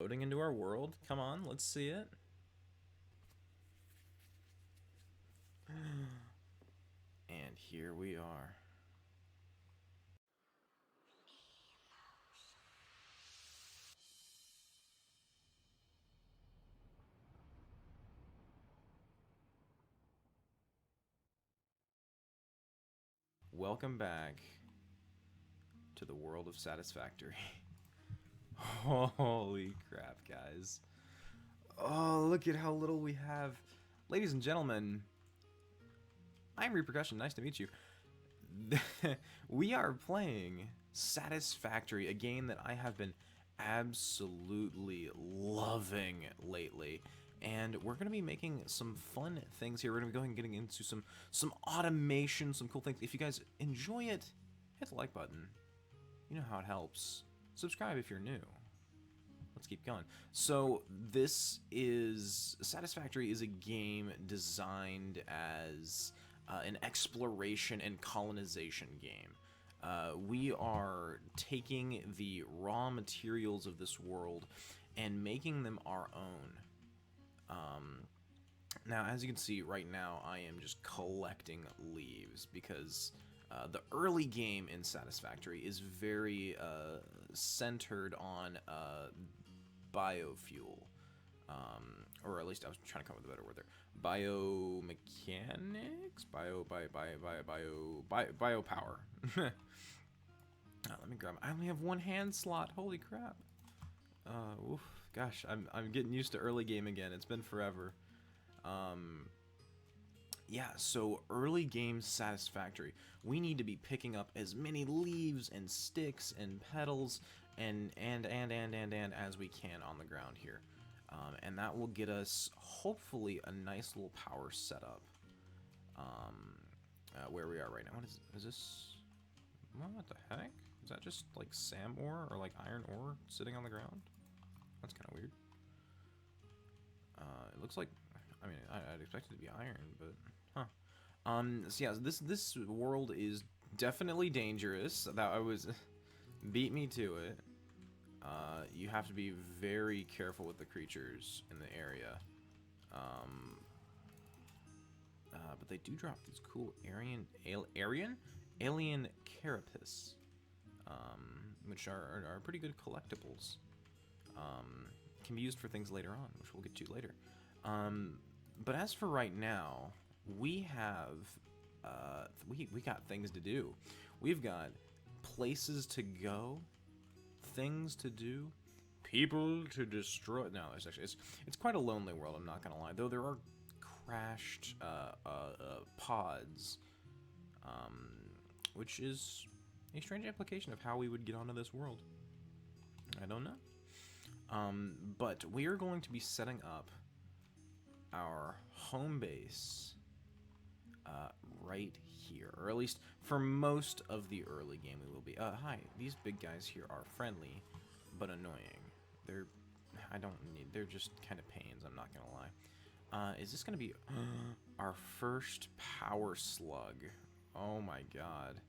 Loading into our world. Come on, let's see it. And here we are. Welcome back to the world of Satisfactory. Holy crap, guys. Oh, look at how little we have. Ladies and gentlemen, I'm Repercussion. Nice to meet you. We are playing Satisfactory, a game that I have been absolutely loving lately. And we're going to be making some fun things here. We're going to be going getting into some automation, some cool things. If you guys enjoy it, hit the like button. You know how it helps. Subscribe if you're new. Let's keep going. So this is Satisfactory is a game designed as an exploration and colonization game. We are taking the raw materials of this world and making them our own. Now, as you can see right now, I am just collecting leaves because the early game in Satisfactory is very centered on biofuel. Or at least I was trying to come up with a better word there. Biomechanics? Biopower. Let me grab. I only have one hand slot. Holy crap. Oof. Gosh, I'm getting used to early game again. It's been forever. Yeah, so early game Satisfactory. We need to be picking up as many leaves and sticks and petals and as we can on the ground here. And that will get us, hopefully, a nice little power setup. Where we are right now. What is this? What the heck? Is that just, like, SAM ore or, like, iron ore sitting on the ground? That's kind of weird. It looks like, I mean, I'd expect it to be iron, but, huh. So yeah, this world is definitely dangerous. That I was, beat me to it. You have to be very careful with the creatures in the area. But they do drop these cool alien carapace, which are pretty good collectibles. Can be used for things later on, which we'll get to later. But as for right now, we have we got things to do. We've got places to go, things to do, people to destroy. No, it's quite a lonely world. I'm not gonna lie. Though there are crashed pods, which is a strange implication of how we would get onto this world. I don't know. But we are going to be setting up our home base right here, or at least for most of the early game we will be. Hi, these big guys here are friendly, but annoying. They're just kind of pains, I'm not gonna lie. Is this gonna be our first power slug? Oh my god.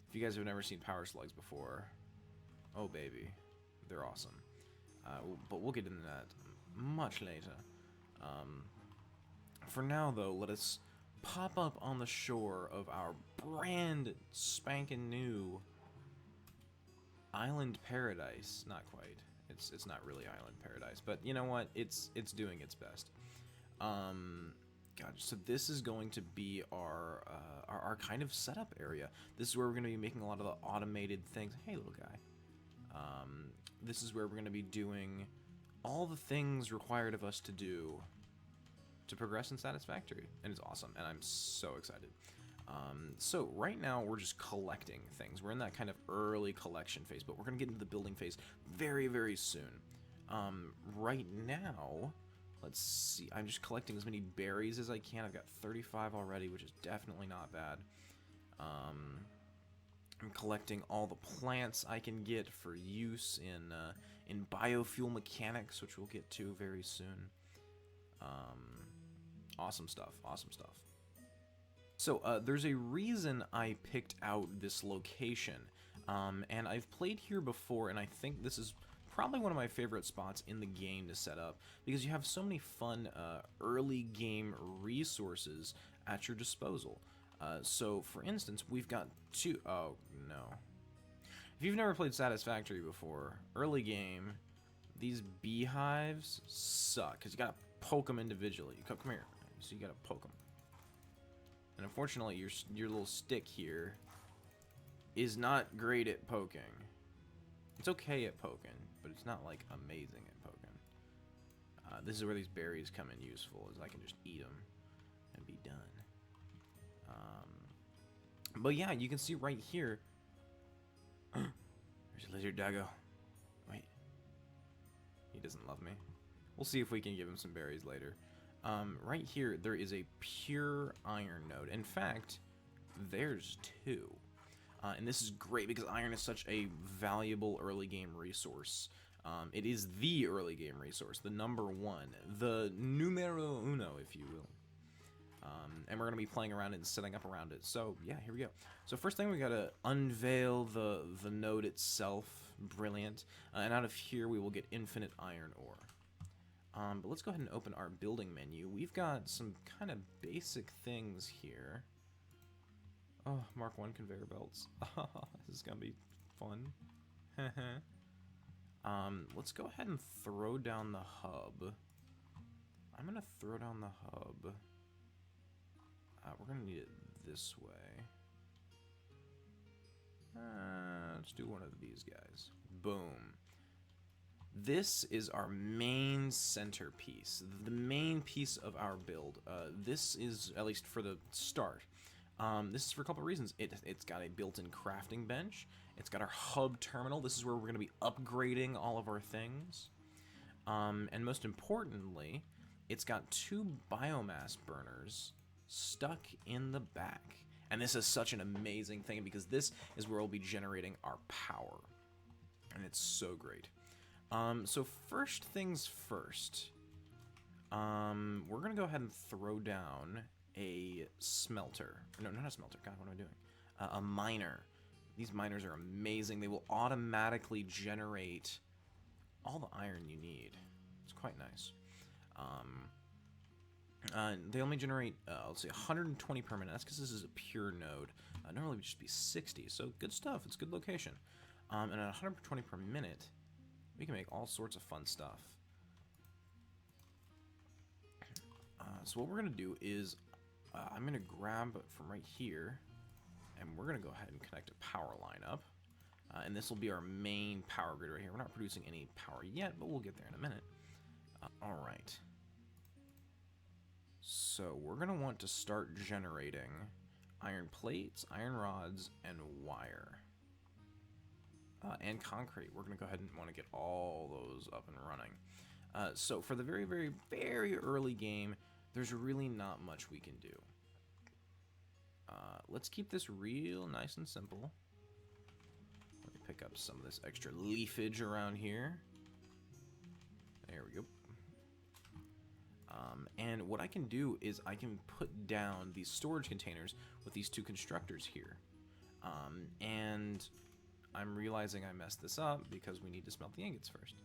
If you guys have never seen power slugs before, oh baby, they're awesome. But we'll get into that much later. For now, though, let us pop up on the shore of our brand spanking new island paradise. Not quite. It's not really island paradise, but you know what? It's doing its best. God, so this is going to be our kind of setup area. This is where we're going to be making a lot of the automated things. Hey, little guy. This is where we're going to be doing all the things required of us to do to progress in Satisfactory, and it's awesome, and I'm so excited. So right now we're just collecting things. We're in that kind of early collection phase, but we're gonna get into the building phase very, very soon. Right now, let's see. I'm just collecting as many berries as I can. I've got 35 already, which is definitely not bad. I'm collecting all the plants I can get for use in biofuel mechanics, which we'll get to very soon. Awesome stuff, awesome stuff. So, there's a reason I picked out this location, and I've played here before, and I think this is probably one of my favorite spots in the game to set up because you have so many fun early game resources at your disposal. So, for instance, we've got two... Oh, no. If you've never played Satisfactory before, early game, these beehives suck because you gotta poke them individually. Come here. So you gotta poke them. And unfortunately, your little stick here is not great at poking. It's okay at poking, but it's not, like, amazing at poking. This is where these berries come in useful, is I can just eat them and be done. But yeah, you can see right here. There's a lizard doggo. Wait. He doesn't love me. We'll see if we can give him some berries later. Right here, there is a pure iron node. In fact, there's two. And this is great because iron is such a valuable early game resource. It is the early game resource, the #1, the numero uno, if you will. And we're going to be playing around it and setting up around it. So, yeah, here we go. So first thing, we got to unveil the node itself. Brilliant. And out of here, we will get infinite iron ore. But let's go ahead and open our building menu. We've got some kind of basic things here. Oh, Mark 1 conveyor belts. This is going to be fun. Let's go ahead and throw down the hub. I'm going to throw down the hub. We're going to need it this way. Let's do one of these guys. Boom. This is our main centerpiece, the main piece of our build. This is, at least for the start, this is for a couple of reasons. It's got a built-in crafting bench. It's got our hub terminal. This is where we're going to be upgrading all of our things. And most importantly, it's got 2 biomass burners stuck in the back. And this is such an amazing thing because this is where we'll be generating our power. And it's so great. So first things first, we're going to go ahead and throw down a smelter. No, not a smelter. God, what am I doing? A miner. These miners are amazing. They will automatically generate all the iron you need. It's quite nice. They only generate, let's see, 120 per minute. That's because this is a pure node. Normally it would just be 60, so good stuff. It's a good location. And at 120 per minute, we can make all sorts of fun stuff. So what we're going to do is, I'm going to grab from right here, and we're going to go ahead and connect a power line up. And this will be our main power grid right here. We're not producing any power yet, but we'll get there in a minute. Alright. So we're going to want to start generating iron plates, iron rods, and wire. And concrete. We're going to go ahead and want to get all those up and running. So for the very, very, very early game, there's really not much we can do. Let's keep this real nice and simple. Let me pick up some of this extra leafage around here. There we go. And what I can do is I can put down these storage containers with these 2 constructors here. And I'm realizing I messed this up because we need to smelt the ingots first.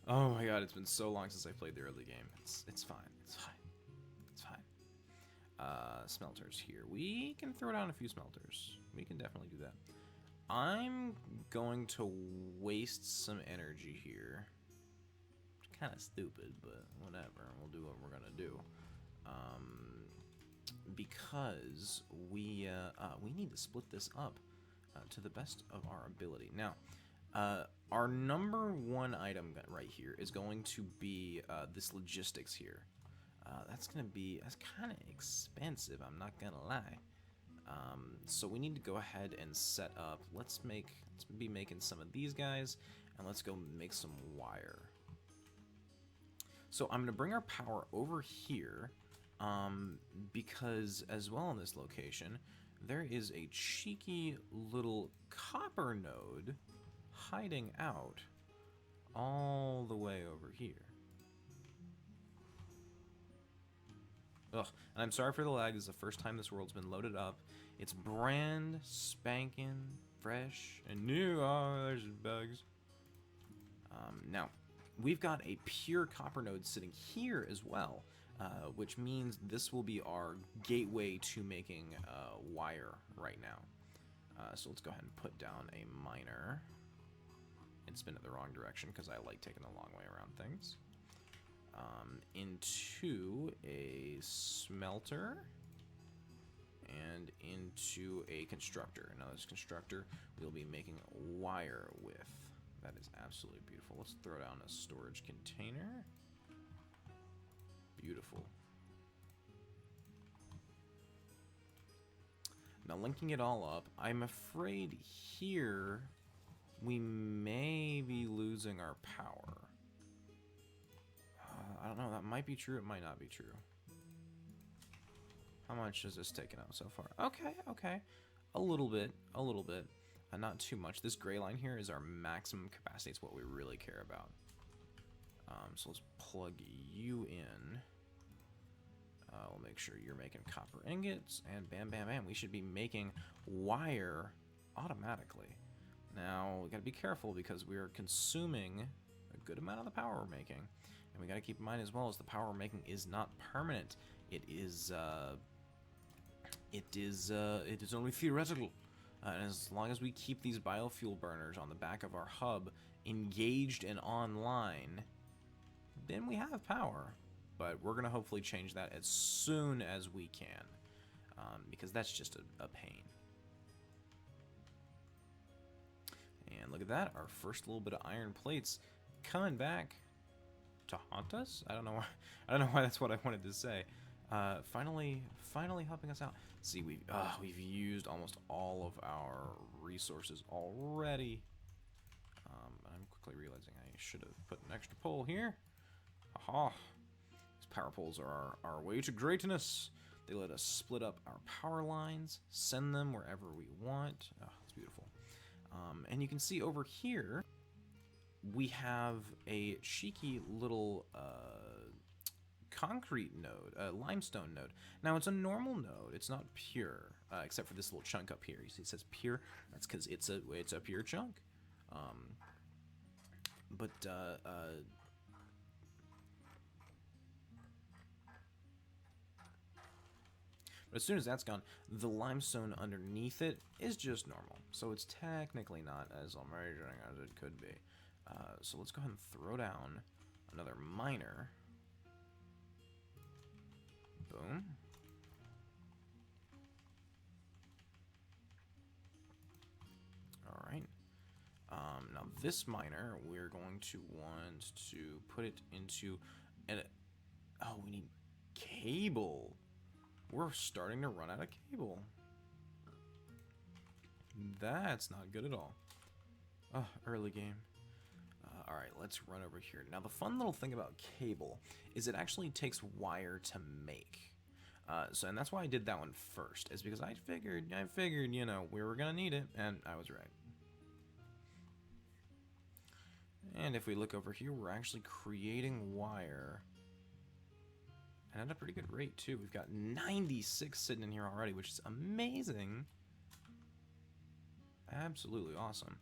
Oh my god, it's been so long since I played the early game. It's fine. It's fine. It's fine. Smelters here. We can throw down a few smelters. We can definitely do that. I'm going to waste some energy here. Kind of stupid, but whatever. We'll do what we're gonna do. Because we need to split this up to the best of our ability. Now, our #1 item right here is going to be this logistics here. That's kind of expensive, I'm not gonna lie. So we need to go ahead and set up. Let's be making some of these guys, and let's go make some wire. So I'm going to bring our power over here, because as well in this location, there is a cheeky little copper node hiding out all the way over here. Ugh, and I'm sorry for the lag. This is the first time this world's been loaded up. It's brand spanking fresh and new. Oh, there's bugs. Now, we've got a pure copper node sitting here as well, which means this will be our gateway to making wire right now. So let's go ahead and put down a miner and spin it the wrong direction because I like taking the long way around things. Into a smelter and into a constructor. Now this constructor we'll be making wire with. That is absolutely beautiful. Let's throw down a storage container. Beautiful. Now linking it all up, I'm afraid here we may be losing our power. I don't know, that might be true, it might not be true. How much has this taken out so far? Okay, okay. A little bit. Not too much. This gray line here is our maximum capacity. It's what we really care about. So let's plug you in. We'll make sure you're making copper ingots, and bam, bam, bam. We should be making wire automatically. Now, we gotta be careful because we are consuming a good amount of the power we're making. And we gotta keep in mind as well as the power we're making is not permanent. It is only theoretical. And as long as we keep these biofuel burners on the back of our hub engaged and online, then we have power. But we're going to hopefully change that as soon as we can, because that's just a pain. And look at that, our first little bit of iron plates coming back to haunt us. I don't know why that's what I wanted to say. Finally helping us out. See, we've used almost all of our resources already. I'm quickly realizing I should have put an extra pole here. Aha! These power poles are our way to greatness. They let us split up our power lines, send them wherever we want. Oh, it's beautiful. And you can see over here, we have a cheeky little concrete node, a limestone node. Now it's a normal node, it's not pure, except for this little chunk up here. You see it says pure, that's because it's a pure chunk. But as soon as that's gone, the limestone underneath it is just normal. So it's technically not as amazing as it could be. So let's go ahead and throw down another miner. Boom. Alright. Now this miner, we're going to want to put it into oh, we need cable. We're starting to run out of cable. That's not good at all. Oh, early game. Alright, let's run over here. Now, the fun little thing about cable is it actually takes wire to make. And that's why I did that one first, is because I figured, you know, we were going to need it, and I was right. And if we look over here, we're actually creating wire. And at a pretty good rate, too. We've got 96 sitting in here already, which is amazing. Absolutely awesome.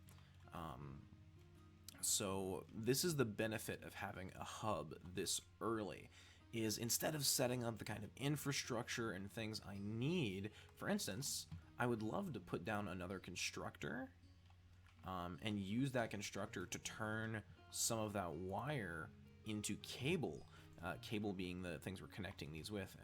So this is the benefit of having a hub this early, is instead of setting up the kind of infrastructure and things I need, for instance, I would love to put down another constructor and use that constructor to turn some of that wire into cable, cable being the things we're connecting these with.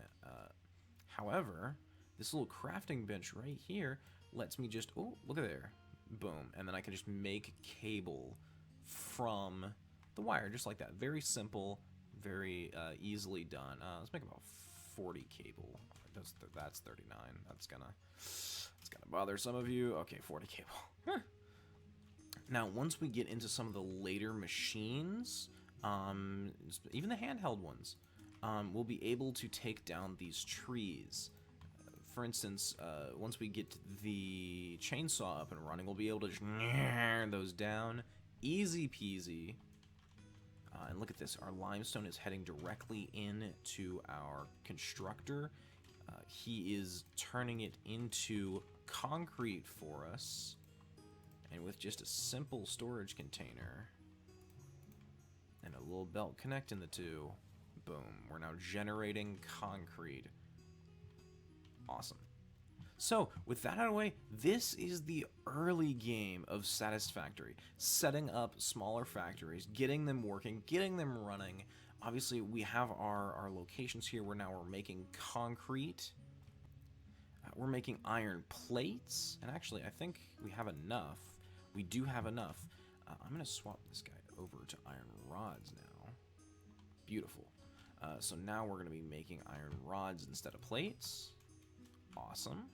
However, this little crafting bench right here lets me just, oh, look at there, boom, and then I can just make cable from the wire, just like that. Very simple, very easily done. Let's make about 40 cable. That's 39. That's gonna bother some of you. Okay, 40 cable. Now, once we get into some of the later machines, even the handheld ones, we'll be able to take down these trees. For instance, once we get the chainsaw up and running, we'll be able to just those down. Easy peasy. And look at this. Our limestone is heading directly into our constructor. He is turning it into concrete for us. And with just a simple storage container, and a little belt connecting the two. Boom. We're now generating concrete. Awesome. So, with that out of the way, this is the early game of Satisfactory. Setting up smaller factories, getting them working, getting them running. Obviously, we have our locations here where now we're making concrete. We're making iron plates. And actually, I think we have enough. We do have enough. I'm going to swap this guy over to iron rods now. Beautiful. So now we're going to be making iron rods instead of plates. Awesome.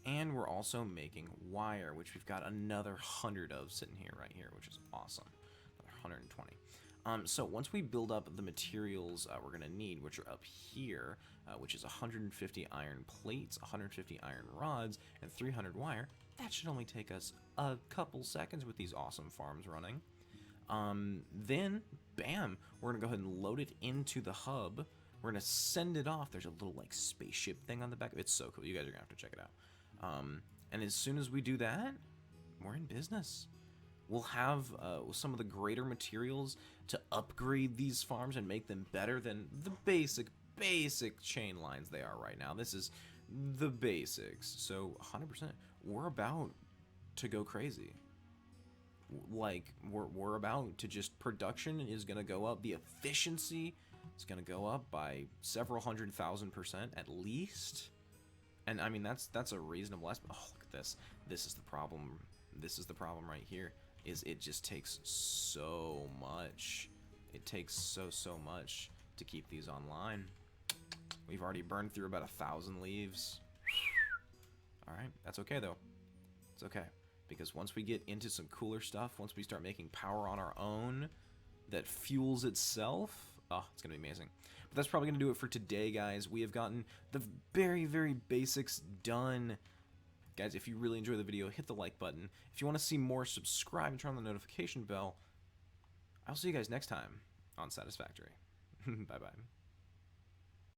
And we're also making wire, which we've got another 100 of sitting here, right here, which is awesome. Another 120. So once we build up the materials we're going to need, which are up here, which is 150 iron plates, 150 iron rods, and 300 wire, that should only take us a couple seconds with these awesome farms running. Then, bam, we're going to go ahead and load it into the hub. We're going to send it off. There's a little, like, spaceship thing on the back. It's so cool. You guys are going to have to check it out. And as soon as we do that, we're in business. We'll have some of the greater materials to upgrade these farms and make them better than the basic chain lines they are right now. This is the basics. So 100%, we're about to go crazy. Like, we're about to just, production is going to go up. The efficiency is going to go up by several 100,000% at least. And I mean, that's a reasonable estimate. Oh, look at this. This is the problem. This is the problem right here. Is it just takes so much. It takes so much to keep these online. We've already burned through about 1,000 leaves. Alright, that's okay though. It's okay. Because once we get into some cooler stuff, once we start making power on our own that fuels itself, oh, it's going to be amazing. But that's probably going to do it for today, guys. We have gotten the very basics done. Guys, if you really enjoy the video, hit the like button. If you want to see more, subscribe and turn on the notification bell. I'll see you guys next time on Satisfactory. Bye-bye.